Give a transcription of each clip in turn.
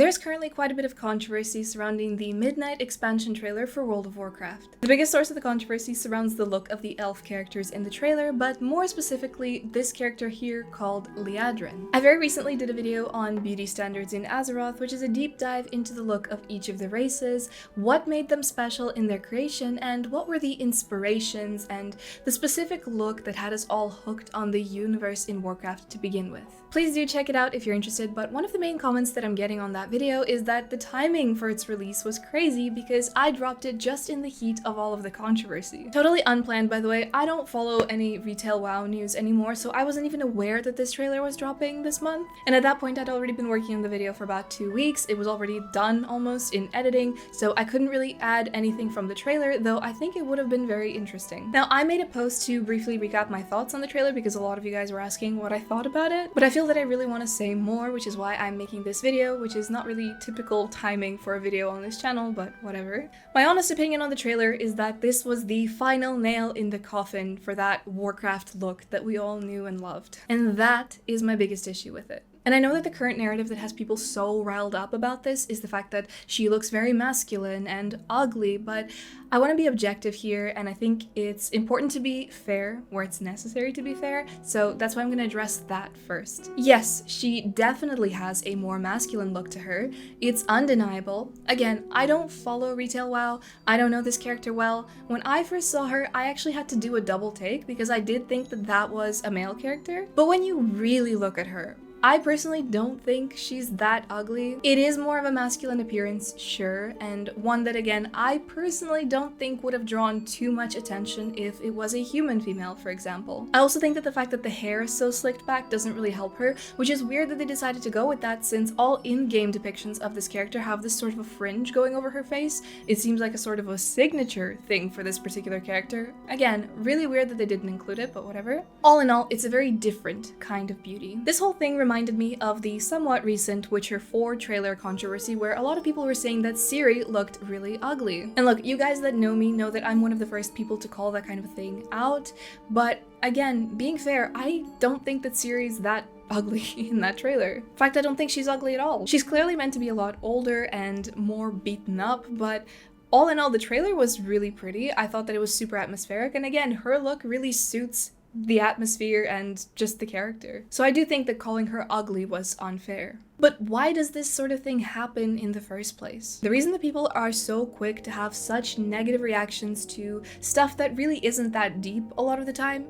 There's currently quite a bit of controversy surrounding the Midnight expansion trailer for World of Warcraft. The biggest source of the controversy surrounds the look of the elf characters in the trailer, but more specifically, this character here called Liadrin. I very recently did a video on beauty standards in Azeroth, which is a deep dive into the look of each of the races, what made them special in their creation, and what were the inspirations and the specific look that had us all hooked on the universe in Warcraft to begin with. Please do check it out if you're interested, but one of the main comments that I'm getting on that video is that the timing for its release was crazy because I dropped it just in the heat of all of the controversy. Totally unplanned, by the way. I don't follow any retail WoW news anymore, so I wasn't even aware that this trailer was dropping this month. And at that point, I'd already been working on the video for about 2 weeks. It was already done almost in editing, so I couldn't really add anything from the trailer, though I think it would have been very interesting. Now, I made a post to briefly recap my thoughts on the trailer because a lot of you guys were asking what I thought about it, but I feel that I really want to say more, which is why I'm making this video, which is not really typical timing for a video on this channel, but whatever. My honest opinion on the trailer is that this was the final nail in the coffin for that Warcraft look that we all knew and loved. And that is my biggest issue with it. And I know that the current narrative that has people so riled up about this is the fact that she looks very masculine and ugly, but I want to be objective here, and I think it's important to be fair where it's necessary to be fair, so that's why I'm going to address that first. Yes, she definitely has a more masculine look to her. It's undeniable. Again, I don't follow retail WoW. I don't know this character well. When I first saw her, I actually had to do a double take because I did think that that was a male character. But when you really look at her, I personally don't think she's that ugly. It is more of a masculine appearance, sure, and one that, again, I personally don't think would have drawn too much attention if it was a human female, for example. I also think that the fact that the hair is so slicked back doesn't really help her, which is weird that they decided to go with that since all in-game depictions of this character have this sort of a fringe going over her face. It seems like a sort of a signature thing for this particular character. Again, really weird that they didn't include it, but whatever. All in all, it's a very different kind of beauty. This whole thing reminded me of the somewhat recent Witcher 4 trailer controversy where a lot of people were saying that Ciri looked really ugly. And look, you guys that know me know that I'm one of the first people to call that kind of thing out, but again, being fair, I don't think that Ciri's that ugly in that trailer. In fact, I don't think she's ugly at all. She's clearly meant to be a lot older and more beaten up, but all in all, the trailer was really pretty. I thought that it was super atmospheric, and again, her look really suits the atmosphere and just the character. So I do think that calling her ugly was unfair. But why does this sort of thing happen in the first place? The reason that people are so quick to have such negative reactions to stuff that really isn't that deep a lot of the time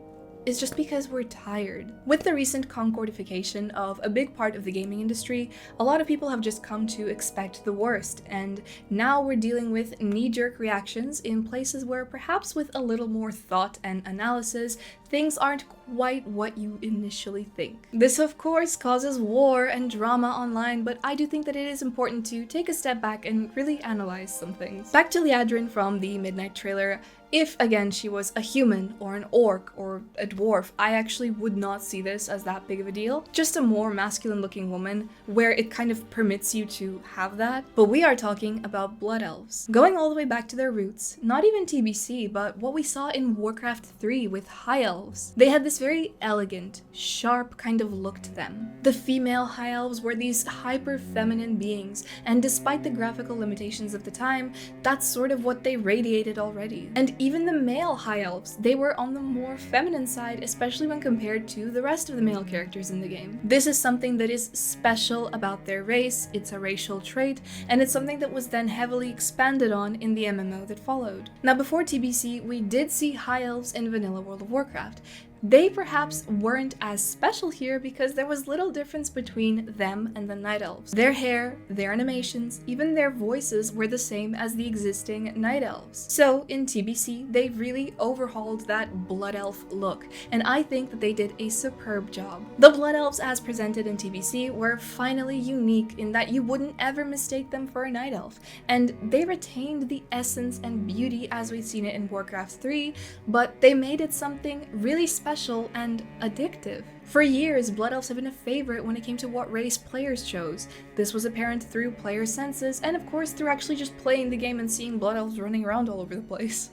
is just because we're tired. With the recent concordification of a big part of the gaming industry, a lot of people have just come to expect the worst, and now we're dealing with knee-jerk reactions in places where perhaps with a little more thought and analysis, things aren't quite what you initially think. This of course causes war and drama online, but I do think that it is important to take a step back and really analyze some things. Back to Liadrin from the Midnight trailer. If, again, she was a human or an orc or a dwarf, I actually would not see this as that big of a deal. Just a more masculine looking woman where it kind of permits you to have that. But we are talking about blood elves. Going all the way back to their roots, not even TBC, but what we saw in Warcraft 3 with high elves. They had this very elegant, sharp kind of look to them. The female high elves were these hyper feminine beings, and despite the graphical limitations of the time, that's sort of what they radiated already. And even the male high elves, they were on the more feminine side, especially when compared to the rest of the male characters in the game. This is something that is special about their race, it's a racial trait, and it's something that was then heavily expanded on in the MMO that followed. Now before TBC, we did see high elves in vanilla World of Warcraft. They perhaps weren't as special here because there was little difference between them and the Night Elves. Their hair, their animations, even their voices were the same as the existing Night Elves. So in TBC, they really overhauled that Blood Elf look, and I think that they did a superb job. The Blood Elves as presented in TBC were finally unique in that you wouldn't ever mistake them for a Night Elf, and they retained the essence and beauty as we'd seen it in Warcraft 3, but they made it something really special and addictive. For years, Blood Elves have been a favorite when it came to what race players chose. This was apparent through player senses, and of course through actually just playing the game and seeing Blood Elves running around all over the place.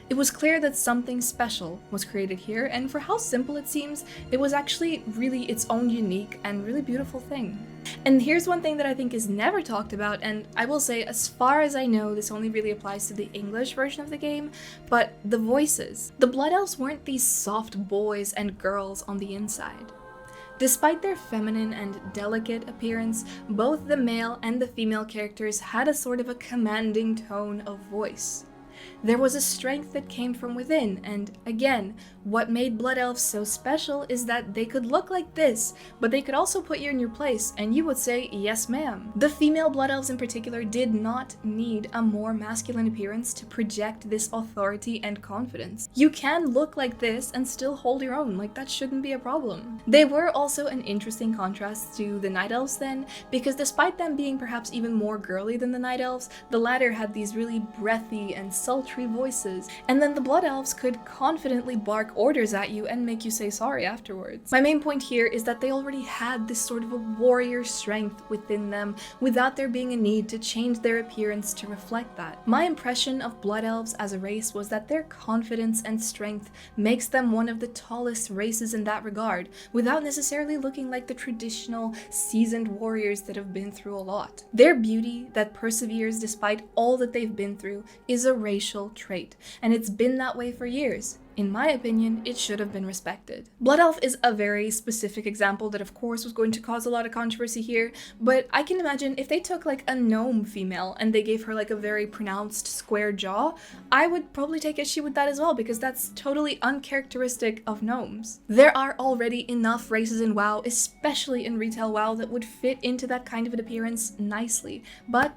It was clear that something special was created here, and for how simple it seems, it was actually really its own unique and really beautiful thing. And here's one thing that I think is never talked about, and I will say, as far as I know, this only really applies to the English version of the game, but the voices. The Blood Elves weren't these soft boys and girls on the inside. Despite their feminine and delicate appearance, both the male and the female characters had a sort of a commanding tone of voice. There was a strength that came from within, and again, what made Blood Elves so special is that they could look like this, but they could also put you in your place, and you would say, yes ma'am. The female Blood Elves in particular did not need a more masculine appearance to project this authority and confidence. You can look like this and still hold your own, like that shouldn't be a problem. They were also an interesting contrast to the Night Elves then, because despite them being perhaps even more girly than the Night Elves, the latter had these really breathy and sultry voices, and then the Blood Elves could confidently bark orders at you and make you say sorry afterwards. My main point here is that they already had this sort of a warrior strength within them without there being a need to change their appearance to reflect that. My impression of Blood Elves as a race was that their confidence and strength makes them one of the tallest races in that regard, without necessarily looking like the traditional seasoned warriors that have been through a lot. Their beauty that perseveres despite all that they've been through is a racial trait, and it's been that way for years. In my opinion, it should have been respected. Blood Elf is a very specific example that of course was going to cause a lot of controversy here, but I can imagine if they took like a gnome female and they gave her like a very pronounced square jaw, I would probably take issue with that as well, because that's totally uncharacteristic of gnomes. There are already enough races in WoW, especially in retail WoW, that would fit into that kind of an appearance nicely, but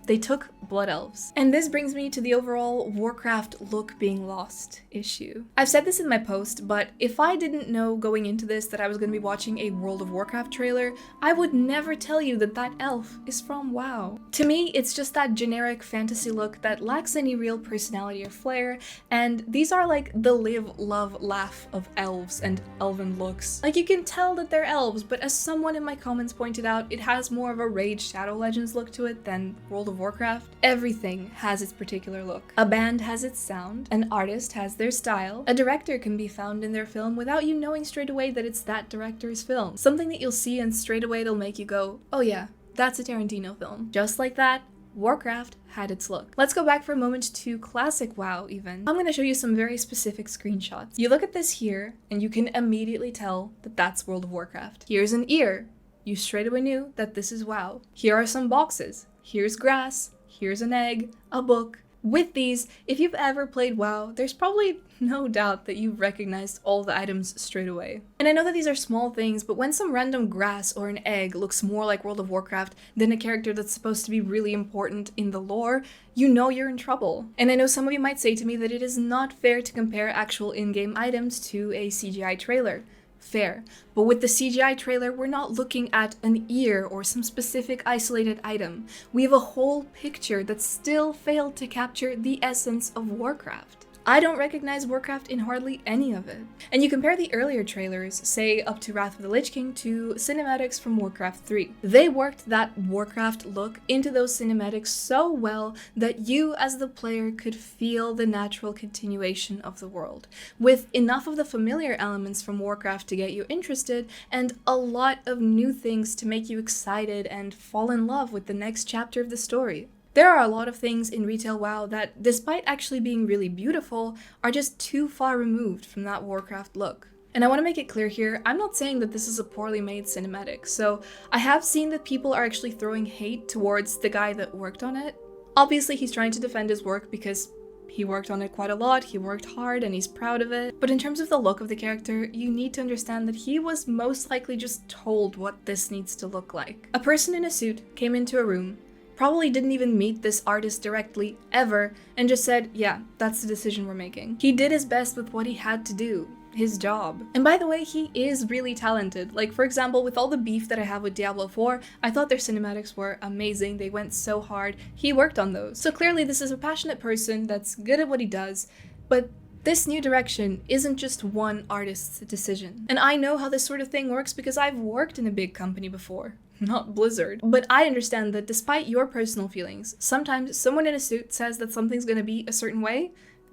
they took Blood Elves. And this brings me to the overall Warcraft look being lost issue. I've said this in my post, but if I didn't know going into this that I was going to be watching a World of Warcraft trailer, I would never tell you that that elf is from WoW. To me, it's just that generic fantasy look that lacks any real personality or flair, and these are like the live, love, laugh of elves and elven looks. Like, you can tell that they're elves, but as someone in my comments pointed out, it has more of a Raid Shadow Legends look to it than World of Warcraft. Everything has its particular look. A band has its sound, an artist has their style, a director can be found in their film without you knowing straight away that it's that director's film. Something that you'll see and straight away it'll make you go, oh yeah, that's a Tarantino film. Just like that, Warcraft had its look. Let's go back for a moment to classic WoW even. I'm going to show you some very specific screenshots. You look at this here, and you can immediately tell that that's World of Warcraft. Here's an ear. You straight away knew that this is WoW. Here are some boxes. Here's grass, here's an egg, a book. With these, if you've ever played WoW, there's probably no doubt that you've recognized all the items straight away. And I know that these are small things, but when some random grass or an egg looks more like World of Warcraft than a character that's supposed to be really important in the lore, you know you're in trouble. And I know some of you might say to me that it is not fair to compare actual in-game items to a CGI trailer. Fair. But with the CGI trailer, we're not looking at an ear or some specific isolated item. We have a whole picture that still failed to capture the essence of Warcraft. I don't recognize Warcraft in hardly any of it. And you compare the earlier trailers, say up to Wrath of the Lich King, to cinematics from Warcraft 3. They worked that Warcraft look into those cinematics so well that you as the player could feel the natural continuation of the world, with enough of the familiar elements from Warcraft to get you interested, and a lot of new things to make you excited and fall in love with the next chapter of the story. There are a lot of things in retail WoW that, despite actually being really beautiful, are just too far removed from that Warcraft look. And I want to make it clear here, I'm not saying that this is a poorly made cinematic, so I have seen that people are actually throwing hate towards the guy that worked on it. Obviously he's trying to defend his work because he worked on it quite a lot, he worked hard, and he's proud of it. But in terms of the look of the character, you need to understand that he was most likely just told what this needs to look like. A person in a suit came into a room, probably didn't even meet this artist directly, ever, and just said, yeah, that's the decision we're making. He did his best with what he had to do, his job. And by the way, he is really talented. Like, for example, with all the beef that I have with Diablo 4, I thought their cinematics were amazing, they went so hard, he worked on those. So clearly this is a passionate person that's good at what he does, but this new direction isn't just one artist's decision. And I know how this sort of thing works because I've worked in a big company before. Not Blizzard. But I understand that despite your personal feelings, sometimes someone in a suit says that something's gonna be a certain way,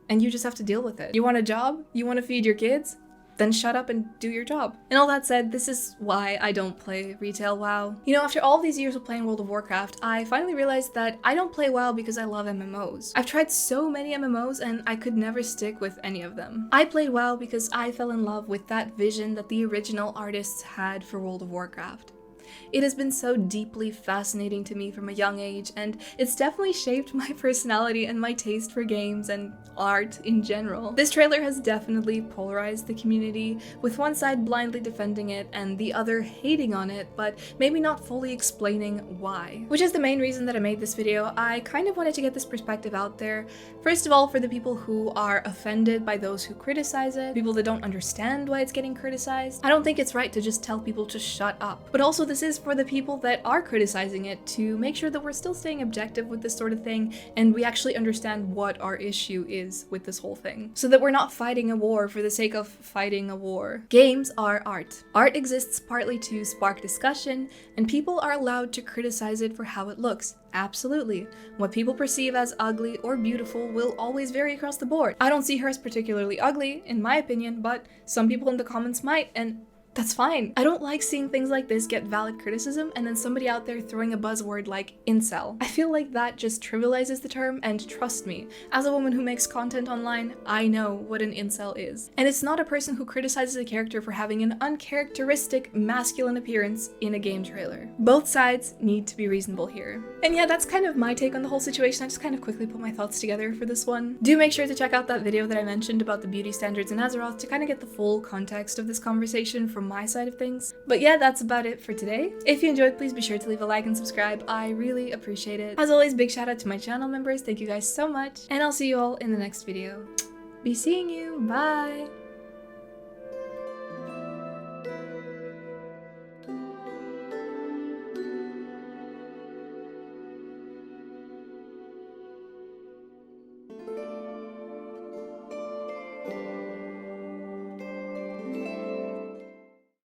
and you just have to deal with it. You want a job? You want to feed your kids? Then shut up and do your job. And all that said, this is why I don't play retail WoW. You know, after all these years of playing World of Warcraft, I finally realized that I don't play WoW because I love MMOs. I've tried so many MMOs and I could never stick with any of them. I played WoW because I fell in love with that vision that the original artists had for World of Warcraft. It has been so deeply fascinating to me from a young age, and it's definitely shaped my personality and my taste for games and art in general. This trailer has definitely polarized the community, with one side blindly defending it and the other hating on it, but maybe not fully explaining why. Which is the main reason that I made this video. I kind of wanted to get this perspective out there. First of all, for the people who are offended by those who criticize it, people that don't understand why it's getting criticized. I don't think it's right to just tell people to shut up. But also this is for the people that are criticizing it, to make sure that we're still staying objective with this sort of thing and we actually understand what our issue is with this whole thing, so that we're not fighting a war for the sake of fighting a war. Games are art. Art exists partly to spark discussion, and people are allowed to criticize it for how it looks. Absolutely. What people perceive as ugly or beautiful will always vary across the board. I don't see her as particularly ugly, in my opinion, but some people in the comments might, and that's fine. I don't like seeing things like this get valid criticism and then somebody out there throwing a buzzword like incel. I feel like that just trivializes the term, and trust me, as a woman who makes content online, I know what an incel is. And it's not a person who criticizes a character for having an uncharacteristic masculine appearance in a game trailer. Both sides need to be reasonable here. And yeah, that's kind of my take on the whole situation. I just kind of quickly put my thoughts together for this one. Do make sure to check out that video that I mentioned about the beauty standards in Azeroth to kind of get the full context of this conversation from my side of things. But yeah, that's about it for today. If you enjoyed, please be sure to leave a like and subscribe. I really appreciate it. As always, big shout out to my channel members. Thank you guys so much. And I'll see you all in the next video. Be seeing you. Bye!